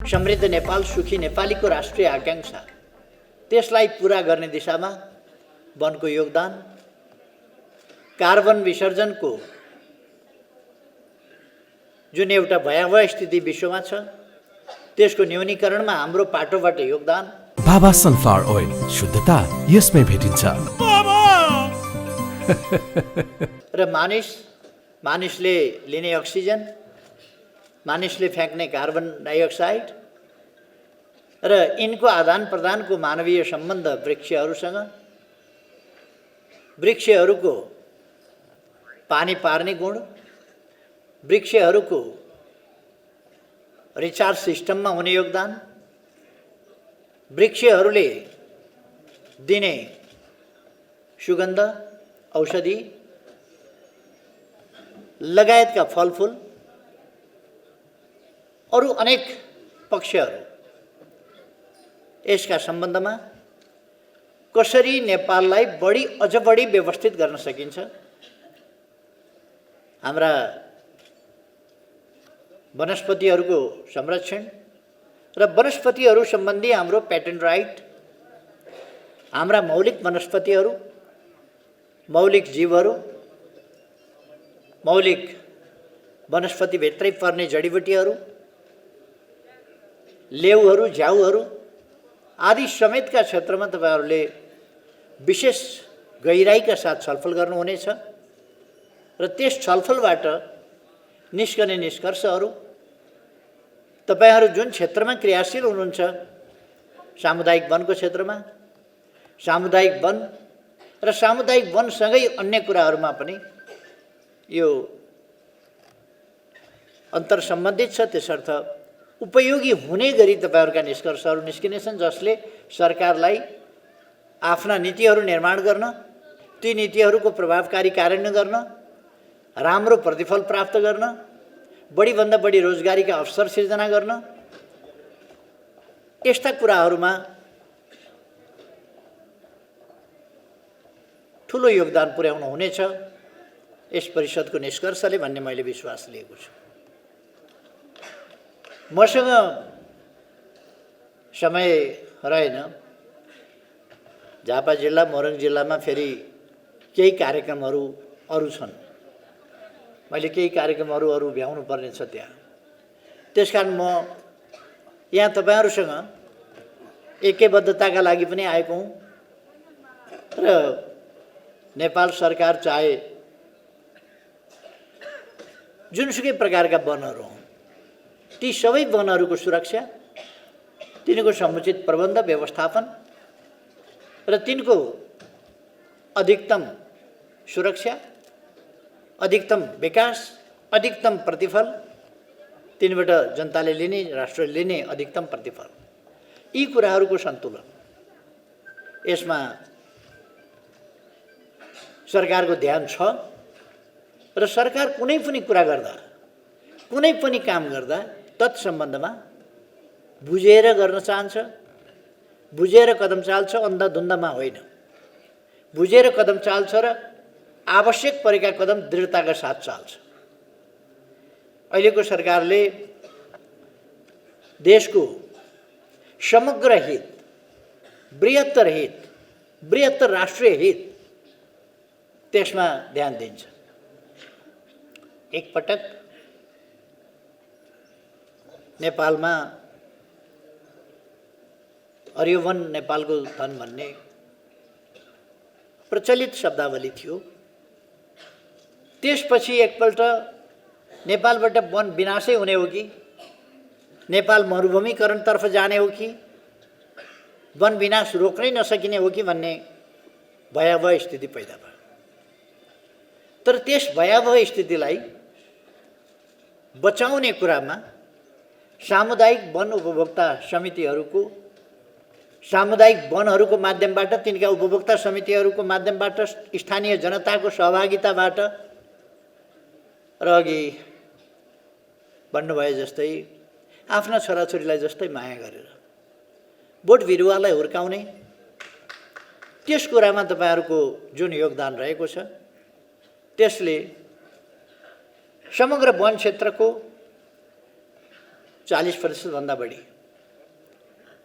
समृद्ध नेपाल सुखी नेपालीको राष्ट्रिय आकांक्षा त्यसलाई पूरा गर्ने दिशामा वनको योगदान, कार्बन विसर्जनको जुन एउटा भयावह स्थिति विश्वमा छ त्यसको न्यूनीकरणमा हाम्रो पाटोबाट योगदान। बाबा सनफ्लावर ओइल, शुद्धता यसमै भेटिन्छ। र मानिसले लिने अक्सिजन, मानिसले फ्याँक्ने कार्बन डाइअक्साइड र यिनको आदान प्रदानको मानवीय सम्बन्ध वृक्षहरूसँग, वृक्षहरूको पानी पार्ने गुण, वृक्षहरूको रिचार्ज सिस्टममा हुने योगदान, वृक्षहरूले दिने सुगन्ध, औषधि लगायतका फलफुल, अरू अनेक पक्षहरू यसका सम्बन्धमा कसरी नेपाललाई अझ बढी व्यवस्थित गर्न सकिन्छ, हाम्रा वनस्पतिहरूको संरक्षण र वनस्पतिहरू सम्बन्धी हाम्रो पेटेन्ट राइट, हाम्रा मौलिक वनस्पतिहरू, मौलिक जीवहरू, मौलिक वनस्पतिभित्रै पर्ने जडीबुटीहरू, लेउहरू, झ्याउहरू आदि समेतका क्षेत्रमा तपाईहरूले विशेष गहिराईका साथ छलफल गर्नुहुनेछ र त्यस छलफलबाट निस्कने निष्कर्षहरू तपाईहरू जुन क्षेत्रमा क्रियाशील हुनुहुन्छ, सामुदायिक वनको क्षेत्रमा, सामुदायिक वन र सामुदायिक वनसँगै अन्य कुराहरूमा पनि यो अन्तर सम्बन्धित छ, त्यसर्थ उपयोगी हुने गरी तपाईहरूका निष्कर्षहरू निस्किनेछन्, जसले सरकारलाई आफ्ना नीतिहरू निर्माण गर्न, ती नीतिहरूको प्रभावकारी कार्यान्वयन गर्न, राम्रो प्रतिफल प्राप्त गर्न, बढीभन्दा बढी रोजगारीका अवसर सिर्जना गर्न, यस्ता कुराहरूमा ठुलो योगदान पुर्याउनु हुनेछ यस परिषदको निष्कर्षले भन्ने मैले विश्वास लिएको छु। मसँग समय रहेन, झापा जिल्ला, मोरङ जिल्लामा फेरि केही कार्यक्रमहरू अरू छन्, मैले केही कार्यक्रमहरू भ्याउनु पर्ने छ त्यहाँ। त्यसकारण म यहाँ तपाईहरूसँग ऐक्यबद्धताका लागि पनि आएको हुँ र नेपाल सरकार चाहे जुनसुकै प्रकारका वनहरू हुन्, ती सबै वनहरूको सुरक्षा, तिनको समुचित प्रबन्ध व्यवस्थापन र तिनको अधिकतम सुरक्षा, अधिकतम विकास, अधिकतम प्रतिफल, तिनबाट जनताले लिने, राष्ट्रले लिने अधिकतम प्रतिफल, यी कुराहरूको सन्तुलन, यसमा सरकारको ध्यान छ र सरकार कुनै पनि कुरा गर्दा, कुनै पनि काम गर्दा तत्सम्बन्धमा बुझेर गर्न चाहन्छ, बुझेर कदम चाल्छ, अन्धाधुन्दामा होइन। बुझेर कदम चाल्छ र आवश्यक परेका कदम दृढताका साथ चाल्छ। अहिलेको सरकारले देशको समग्र हित, बृहत्तर राष्ट्रिय हित त्यसमा ध्यान दिन्छ। एकपटक नेपालमा हरियो वन नेपालको धन भन्ने प्रचलित शब्दावली थियो। त्यसपछि एकपल्ट नेपालबाट वन विनाशै हुने हो कि नेपाल मरुभूमिकरणतर्फ जाने हो कि वन विनाश रोक्नै नसकिने हो कि भन्ने भयावह स्थिति पैदा भयो। तर त्यस भयावह स्थितिलाई बचाउने कुरामा सामुदायिक वन उपभोक्ता समितिहरूको, सामुदायिक वनहरूको माध्यमबाट, तिनका उपभोक्ता समितिहरूको माध्यमबाट, स्थानीय जनताको सहभागिताबाट र अघि भन्नुभए जस्तै आफ्ना छोराछोरीलाई जस्तै माया गरेर बोट बिरुवालाई हुर्काउने, त्यस कुरामा तपाईहरूको जुन योगदान रहेको छ त्यसले समग्र वन क्षेत्रको 40% भन्दा बढी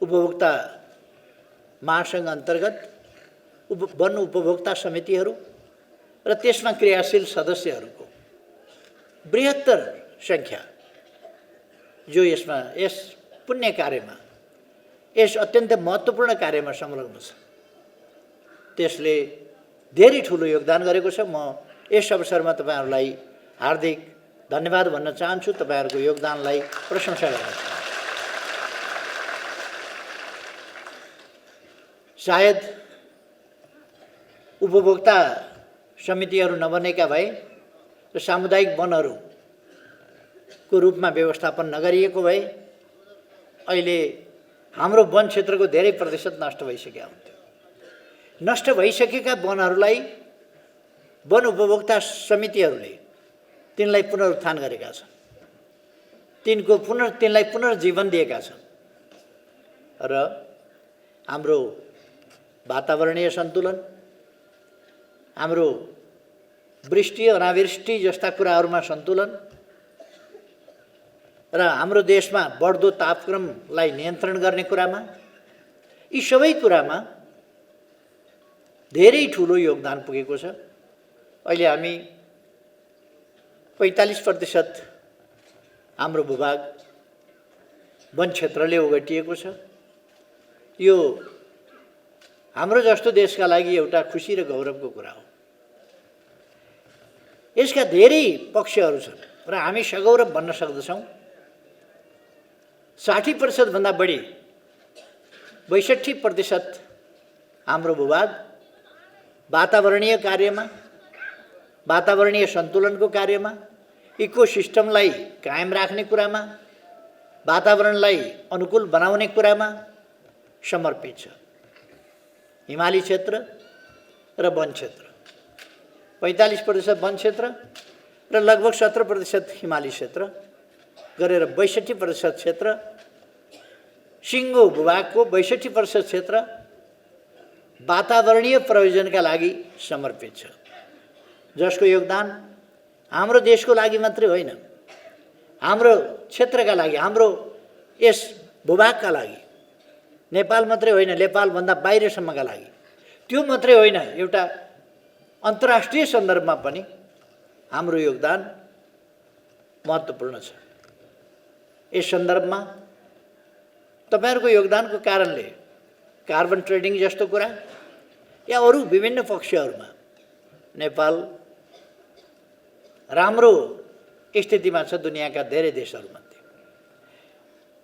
उपभोक्ता महासङ्घ अन्तर्गत वन उपभोक्ता समितिहरू र त्यसमा क्रियाशील सदस्यहरूको बृहत्तर सङ्ख्या जो यसमा यस पुण्य कार्यमा यस अत्यन्त महत्त्वपूर्ण कार्यमा संलग्न छ त्यसले धेरै ठुलो योगदान गरेको छ। म यस अवसरमा तपाईहरुलाई हार्दिक धन्यवाद भन्न चाहन्छु, तपाईहरुको योगदानलाई प्रशंसा गर्न चाहन्छु। सायद उपभोक्ता समितिहरू नबनेका भए र सामुदायिक वनहरूको रूपमा व्यवस्थापन नगरिएको भए अहिले हाम्रो वन क्षेत्रको धेरै प्रतिशत नष्ट भइसकेका हुन्थ्यो। नष्ट भइसकेका वनहरूलाई वन उपभोक्ता समितिहरूले तिनलाई पुनरुत्थान गरेका छन्, तिनलाई पुनर्जीवन दिएका छन् र हाम्रो वातावरणीय सन्तुलन, हाम्रो वृष्टि अनावृष्टि जस्ता कुराहरूमा सन्तुलन र हाम्रो देशमा बढ्दो तापक्रमलाई नियन्त्रण गर्ने कुरामा, यी सबै कुरामा धेरै ठुलो योगदान पुगेको छ। अहिले हामी 45% हाम्रो भूभाग वन क्षेत्रले ओगटिएको छ। यो हाम्रो जस्तो देशका लागि एउटा खुसी र गौरवको कुरा हो। यसका धेरै पक्षहरू छन् र हामी सगौरव भन्न सक्दछौँ। 60% भन्दा बढी 62% हाम्रो भूभाग वातावरणीय कार्यमा, वातावरणीय सन्तुलनको कार्यमा, इकोसिस्टमलाई कायम राख्ने कुरामा, वातावरणलाई अनुकूल बनाउने कुरामा समर्पित छ। हिमाली क्षेत्र र वन क्षेत्र, 45% वन क्षेत्र र लगभग 17% हिमाली क्षेत्र गरेर 62% क्षेत्र, सिङ्गो भूभागको 62% क्षेत्र वातावरणीय प्रयोजनका लागि समर्पित छ, जसको योगदान हाम्रो देशको लागि मात्रै होइन, हाम्रो क्षेत्रका लागि, हाम्रो यस भूभागका लागि, नेपाल मात्रै होइन, नेपालभन्दा बाहिरसम्मका लागि, त्यो मात्रै होइन, एउटा अन्तर्राष्ट्रिय सन्दर्भमा पनि हाम्रो योगदान महत्त्वपूर्ण छ। यस सन्दर्भमा तपाईहरुको योगदानको कारणले कार्बन ट्रेडिङ जस्तो कुरा या अरू विभिन्न पक्षहरूमा नेपाल राम्रो स्थितिमा छ दुनियाँका धेरै देशहरूमध्ये।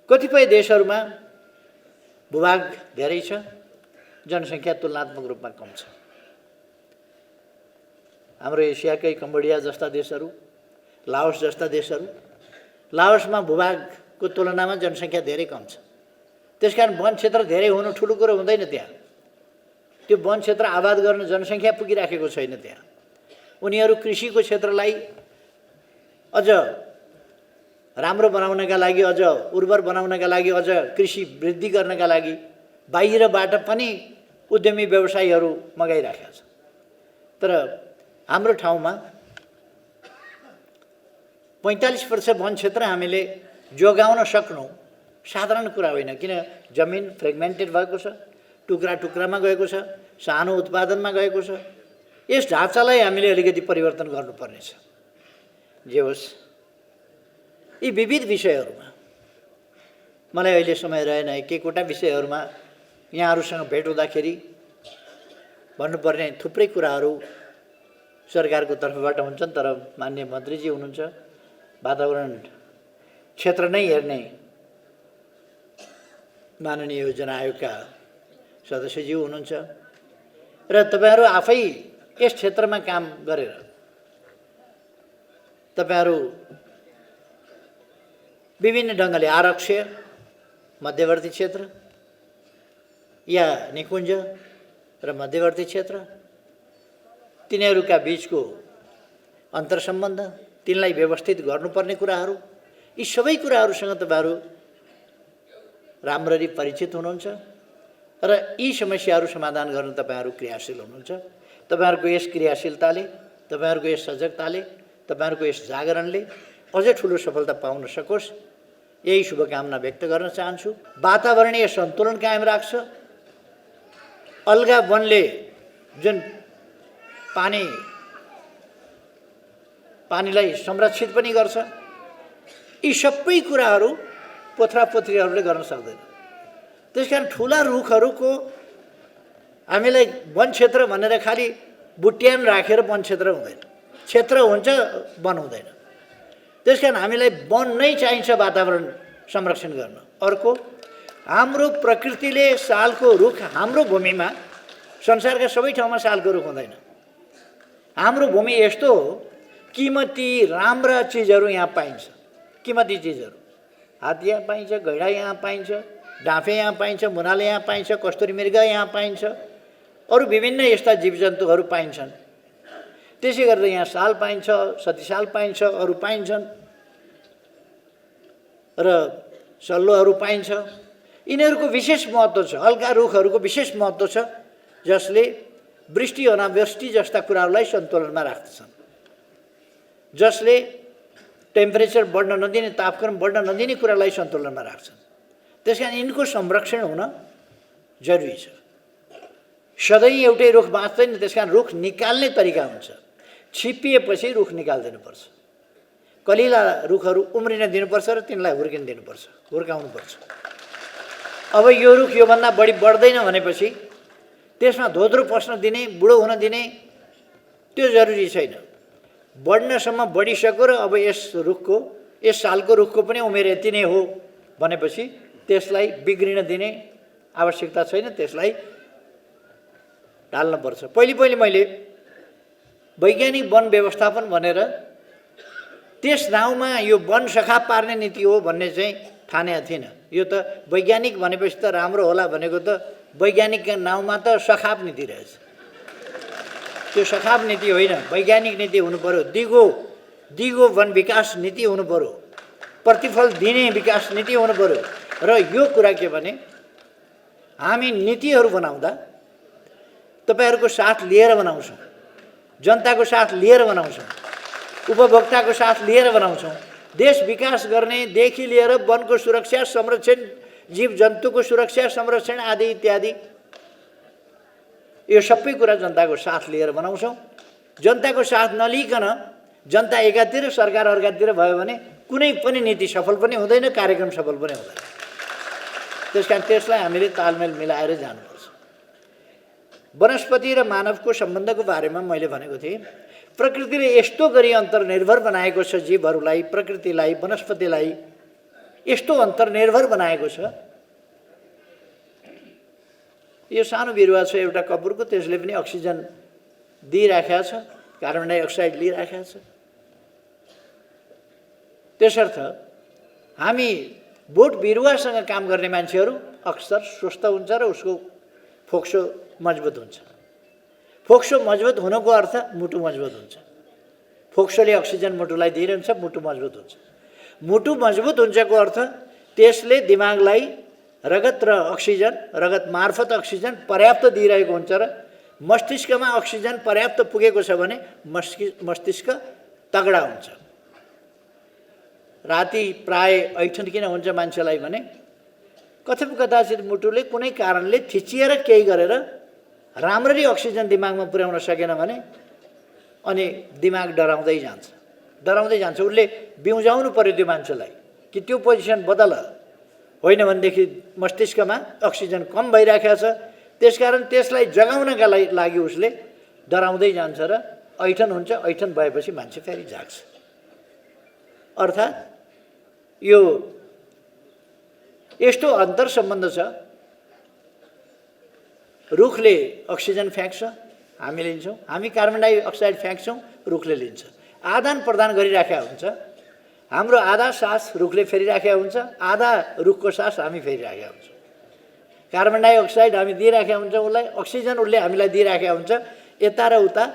कतिपय देशहरूमा भूभाग धेरै छ, जनसङ्ख्या तुलनात्मक रूपमा कम छ। हाम्रो एसियाकै कम्बोडिया जस्ता देशहरू, लाओस जस्ता देशहरू, लाओसमा भूभागको तुलनामा जनसङ्ख्या धेरै कम छ। त्यसकारण वन क्षेत्र धेरै हुनु ठुलो कुरो हुँदैन। त्यहाँ त्यो वन क्षेत्र आबाद गर्न जनसङ्ख्या पुगिराखेको छैन। त्यहाँ उनीहरू कृषिको क्षेत्रलाई अझ राम्रो बनाउनका लागि, अझ उर्वर बनाउनका लागि, अझ कृषि वृद्धि गर्नका लागि बाहिरबाट पनि उद्यमी व्यवसायीहरू मगाइराखेका छन्। तर हाम्रो ठाउँमा 45% वन क्षेत्र हामीले जोगाउन सक्नु साधारण कुरा होइन, किन जमिन फ्रेगमेन्टेड भएको छ, टुक्रा टुक्रामा गएको छ, सानो उत्पादनमा गएको छ। यस ढाँचालाई हामीले अलिकति परिवर्तन गर्नुपर्नेछ। जे होस्, यी विविध विषयहरूमा मलाई अहिले समय रहेन, एक एकवटा विषयहरूमा यहाँहरूसँग भेट हुँदाखेरि भन्नुपर्ने थुप्रै कुराहरू सरकारको तर्फबाट हुन्छन्। तर माननीय मन्त्रीजी हुनुहुन्छ, वातावरण क्षेत्र नै हेर्ने माननीय योजना आयोगका सदस्यज्यू हुनुहुन्छ र तपाईहरु आफै यस क्षेत्रमा काम गरेर तपाईहरु विभिन्न ढङ्गले आरक्ष्य, मध्यवर्ती क्षेत्र या निकुञ्ज र मध्यवर्ती क्षेत्र, तिनीहरूका बीचको अन्तर्सम्बन्ध, तिनलाई व्यवस्थित गर्नुपर्ने कुराहरू, यी सबै कुराहरूसँग तपाईहरु राम्ररी परिचित हुनुहुन्छ र यी समस्याहरू समाधान गर्न तपाईहरु क्रियाशील हुनुहुन्छ। तपाईहरुको यस क्रियाशीलताले, तपाईहरुको यस सजगताले, तपाईहरुको यस जागरणले अझै ठुलो सफलता पाउन सकोस् यही शुभकामना व्यक्त गर्न चाहन्छु। वातावरणीय सन्तुलन कायम राख्छ। अलगा वनले जुन पानीलाई संरक्षित पनि गर्छ। यी सबै कुराहरू पोथ्रापोथ्रीहरूले गर्न सक्दैन। त्यसकारण ठुला रुखहरूको हामीलाई वन क्षेत्र भनेर खालि बुट्यान राखेर वन क्षेत्र हुँदैन, क्षेत्र हुन्छ वन हुँदैन। त्यसकारण हामीलाई वन नै चाहिन्छ वातावरण संरक्षण गर्न। अर्को, हाम्रो प्रकृतिले सालको रुख हाम्रो भूमिमा, संसारका सबै ठाउँमा सालको रुख हुँदैन। हाम्रो भूमि यस्तो हो, कीमती राम्रा चिजहरू यहाँ पाइन्छ। कीमती चिजहरू हात्ती यहाँ पाइन्छ, गैँडा यहाँ पाइन्छ, डाँफे यहाँ पाइन्छ, मुनाले यहाँ पाइन्छ, कस्तुरी मृग यहाँ पाइन्छ, अरू विभिन्न यस्ता जीवजन्तुहरू पाइन्छन्। त्यसै गरेर यहाँ साल पाइन्छ, सतीसाल पाइन्छ, अरू पाइन्छन् र सल्लोहरू पाइन्छ। यिनीहरूको विशेष महत्त्व छ। हल्का रुखहरूको विशेष महत्त्व छ, जसले वृष्टि अनावृष्टि जस्ता कुराहरूलाई सन्तुलनमा राख्दछन्, जसले टेम्परेचर बढ्न नदिने, तापक्रम बढ्न नदिने कुरालाई सन्तुलनमा राख्छन्। त्यसकारण यिनको संरक्षण हुन जरुरी छ। सधैँ एउटै रुख बाँच्दैन, त्यसकारण रुख निकाल्ने तरिका हुन्छ। छिप्पिएपछि रुख निकालिदिनुपर्छ। कलिला रुखहरू उम्रिन दिनुपर्छ र तिनलाई हुर्किन दिनुपर्छ, हुर्काउनुपर्छ। अब यो रुख योभन्दा बढी बढ्दैन भनेपछि त्यसमा धोद्रो पस्न दिने, बुढो हुन दिने त्यो जरुरी छैन। बढ्नसम्म बढिसक्यो र अब यस सालको रुखको पनि उमेर यति नै हो भनेपछि त्यसलाई बिग्रिन दिने आवश्यकता छैन, त्यसलाई ढाल्नुपर्छ। पहिले मैले वैज्ञानिक वन व्यवस्थापन भनेर त्यस नाउँमा यो वन सखाप पार्ने नीति हो भन्ने चाहिँ ठानेको थिइनँ। यो त वैज्ञानिक भनेपछि त राम्रो होला भनेको त वैज्ञानिक नाउँमा त सखाप नीति रहेछ। त्यो सखाप नीति होइन, वैज्ञानिक नीति हुनु पर्यो। दिगो वन विकास नीति हुनु पर्यो, प्रतिफल दिने विकास नीति हुनु पर्यो। र यो कुरा के भने, हामी नीतिहरू बनाउँदा तपाईहरूको साथ लिएर बनाउँछौँ, जनताको साथ लिएर बनाउँछौँ, उपभोक्ताको साथ लिएर बनाउँछौँ। देश विकास गर्नेदेखि लिएर वनको सुरक्षा संरक्षण, जीव जन्तुको सुरक्षा संरक्षण आदि इत्यादि यो सबै कुरा जनताको साथ लिएर बनाउँछौँ। जनताको साथ नलिकन जनता एकातिर सरकार अर्कातिर भयो भने कुनै पनि नीति सफल पनि हुँदैन, कार्यक्रम सफल पनि हुँदैन। त्यसकारण त्यसलाई हामीले तालमेल मिलाएर जानुपर्छ। वनस्पति र मानवको सम्बन्धको बारेमा मैले भनेको थिएँ, प्रकृतिले यस्तो गरी अन्तर्निर्भर बनाएको छ जीवहरूलाई, प्रकृतिलाई, वनस्पतिलाई यस्तो अन्तर्निर्भर बनाएको छ। यो सानो बिरुवा छ एउटा कपुरको, त्यसले पनि अक्सिजन दिइराखेको छ, कार्बन डाइअक्साइड लिइराखेको छ। त्यसर्थ हामी बोट बिरुवासँग काम गर्ने मान्छेहरू अक्सर स्वस्थ हुन्छ र उसको फोक्सो मजबुत हुन्छ। फोक्सो मजबुत हुनुको अर्थ मुटु मजबुत हुन्छ। फोक्सोले अक्सिजन मुटुलाई दिइरहन्छ, मुटु मजबुत हुन्छ। मुटु मजबुत हुन्छको अर्थ त्यसले दिमागलाई रगत र अक्सिजन, रगत मार्फत अक्सिजन पर्याप्त दिइरहेको हुन्छ र मस्तिष्कमा अक्सिजन पर्याप्त पुगेको छ भने मस्तिष्क तगडा हुन्छ। राति प्राय ऐठन किन हुन्छ मान्छेलाई भने कदाचित मुटुले कुनै कारणले थिचिएर केही गरेर राम्ररी अक्सिजन दिमागमा पुर्याउन सकेन भने अनि दिमाग डराउँदै जान्छ। उसले बिउजाउनु पर्यो त्यो मान्छेलाई कि त्यो पोजिसन बदल, होइन भनेदेखि मस्तिष्कमा अक्सिजन कम भइराखेको छ। त्यसकारण त्यसलाई जगाउनका लागि उसले डराउँदै जान्छ र ऐठन हुन्छ। ऐठन भएपछि मान्छे फेरि जाग्छ। अर्थात् यो यस्तो अन्तर सम्बन्ध छ। रुखले अक्सिजन फ्याँक्छ, हामी लिन्छौँ, हामी कार्बन डाइअक्साइड फ्याँक्छौँ, रुखले लिन्छ। आदान प्रदान गरिराखेका हुन्छ। हाम्रो आधा सास रुखले फेरिराखेका हुन्छ, आधा रुखको सास हामी फेरिराखेका हुन्छौँ। कार्बन डाइअक्साइड हामी दिइराखेका हुन्छौँ उसलाई, अक्सिजन उसले हामीलाई दिइराखेका हुन्छ। यता र उता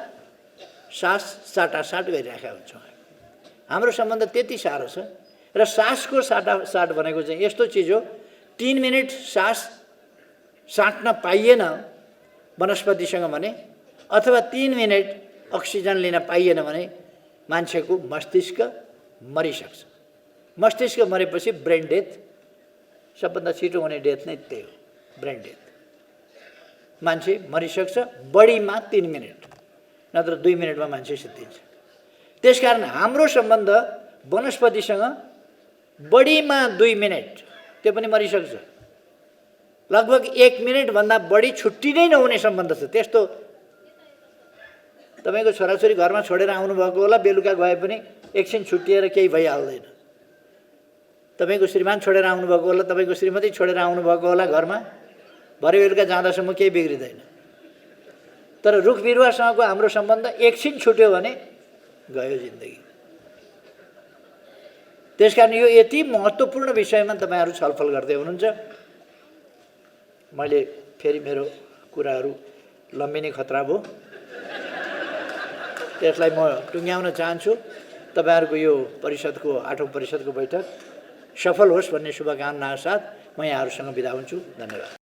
सास साटासाट गरिराखेका हुन्छौँ। हाम्रो सम्बन्ध त्यति साह्रो छ। र सासको साटासाट भनेको चाहिँ यस्तो चिज हो, 3 मिनट सास साट्न पाइएन वनस्पतिसँग भने, अथवा 3 मिनट अक्सिजन लिन पाइएन भने मान्छेको मस्तिष्क मरिसक्छ। मस्तिष्क मरेपछि ब्रेन डेथ, सबभन्दा छिटो हुने डेथ नै त्यही हो, ब्रेन डेथ। मान्छे मरिसक्छ बढीमा 3 मिनट, नत्र 2 मिनटमा मान्छे सिद्धिन्छ। त्यसकारण हाम्रो सम्बन्ध वनस्पतिसँग बढीमा 2 मिनट, त्यो पनि मरिसक्छ। लगभग 1 मिनटभन्दा बढी छुट्टी नै नहुने सम्बन्ध छ। त्यस्तो तपाईँको छोराछोरी घरमा छोडेर आउनुभएको होला, बेलुका गए पनि एकछिन छुट्टिएर केही भइहाल्दैन। तपाईँको श्रीमान छोडेर आउनुभएको होला, तपाईँको श्रीमती छोडेर आउनुभएको होला घरमा, भरे बेलुका जाँदासम्म केही बिग्रिँदैन। तर रुख बिरुवासँगको हाम्रो सम्बन्ध एकछिन छुट्यो भने गयो जिन्दगी। त्यसकारण यो यति महत्त्वपूर्ण विषयमा तपाईँहरू छलफल गर्दै हुनुहुन्छ। मैले फेरि मेरो कुराहरू लम्बिने खतरा भयो, त्यसलाई म टुङ्ग्याउन चाहन्छु। तपाईँहरूको यो परिषदको 8औं परिषदको बैठक सफल होस् भन्ने शुभकामना साथ म यहाँहरूसँग बिदा हुन्छु। धन्यवाद।